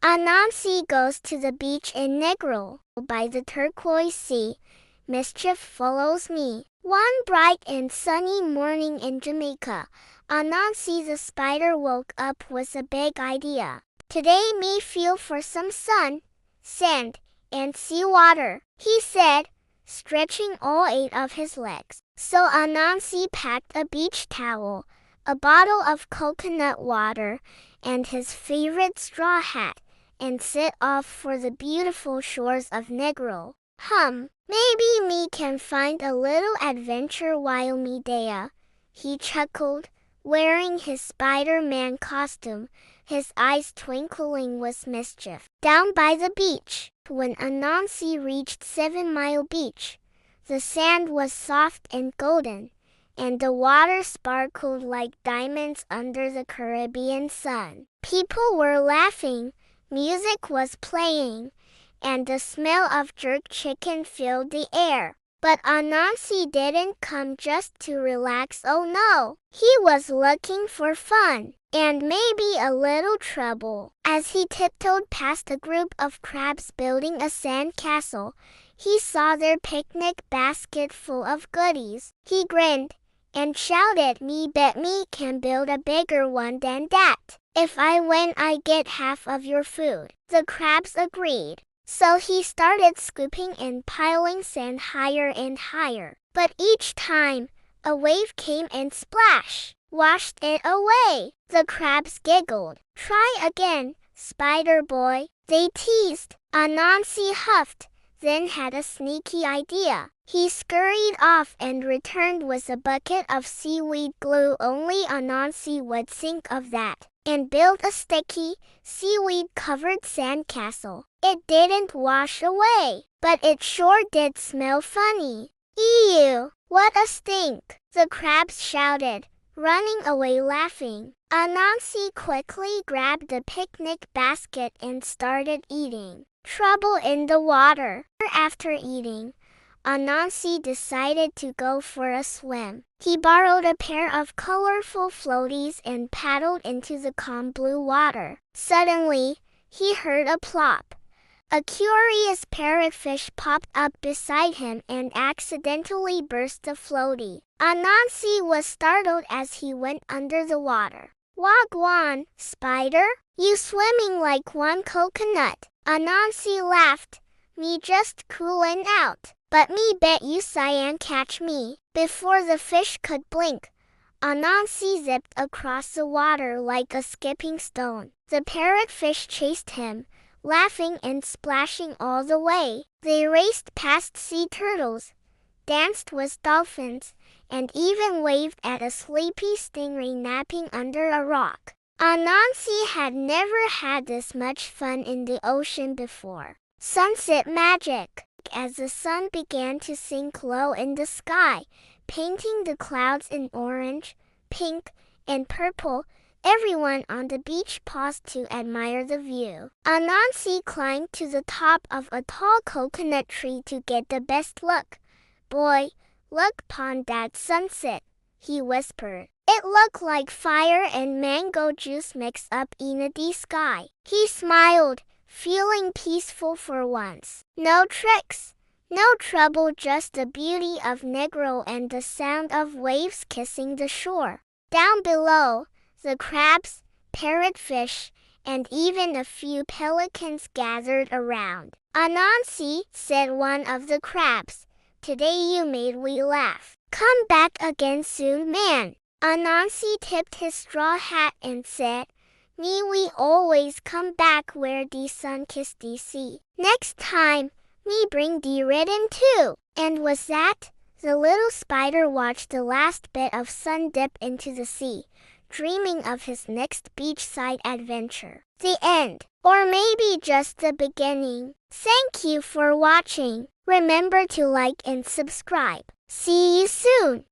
Anansi goes to the beach in Negril. By the turquoise sea, Mischief follows me. One bright and sunny morning in Jamaica, Anansi the spider woke up with a big idea. Today me feel for some sun, sand, and seawater, he said, stretching all 8 of his legs. So Anansi packed a beach towel, a bottle of coconut water, and his favorite straw hat, and set off for the beautiful shores of Negril. Maybe me can find a little adventure while me there, he chuckled, wearing his Spider-Man costume, his eyes twinkling with mischief. Down by the beach, when Anansi reached 7 Mile Beach, the sand was soft and golden, and the water sparkled like diamonds under the Caribbean sun. People were laughing, music was playing, and the smell of jerk chicken filled the air. But Anansi didn't come just to relax, oh no! He was looking for fun, and maybe a little trouble. As he tiptoed past a group of crabs building a sandcastle, he saw their picnic basket full of goodies. He grinned and shouted, "Me bet me can build a bigger one than that. If I win, I get half of your food." The crabs agreed. So he started scooping and piling sand higher and higher. But each time, a wave came and splash, washed it away. The crabs giggled. "Try again, Spider Boy," they teased. Anansi huffed, then had a sneaky idea. He scurried off and returned with a bucket of seaweed glue. Only Anansi would think of that, and built a sticky, seaweed-covered sandcastle. It didn't wash away, but it sure did smell funny. "Ew, what a stink!" the crabs shouted, running away laughing. Anansi quickly grabbed the picnic basket and started eating. Trouble in the water. After eating, Anansi decided to go for a swim. He borrowed a pair of colorful floaties and paddled into the calm blue water. Suddenly, he heard a plop. A curious parrotfish popped up beside him and accidentally burst the floaty. Anansi was startled as he went under the water. "Wagwan, Spider, you swimming like one coconut." Anansi laughed. "Me just coolin' out. But me bet you cyan catch me." Before the fish could blink, Anansi zipped across the water like a skipping stone. The parrotfish chased him, laughing and splashing all the way. They raced past sea turtles, danced with dolphins, and even waved at a sleepy stingray napping under a rock. Anansi had never had this much fun in the ocean before. Sunset magic. As the sun began to sink low in the sky, painting the clouds in orange, pink, and purple, everyone on the beach paused to admire the view. Anansi climbed to the top of a tall coconut tree to get the best look. "Boy, look pon that sunset," he whispered. "It looked like fire and mango juice mixed up in the sky." He smiled, feeling peaceful for once. No tricks, no trouble, just the beauty of Negril and the sound of waves kissing the shore. Down below, the crabs, parrotfish, and even a few pelicans gathered around. "Anansi," said one of the crabs, "today you made we laugh. Come back again soon, man." Anansi tipped his straw hat and said, "Me we always come back where the sun kiss the sea. Next time, me bring the rhythm too." And with that, the little spider watched the last bit of sun dip into the sea, dreaming of his next beachside adventure. The end. Or maybe just the beginning. Thank you for watching. Remember to like and subscribe. See you soon.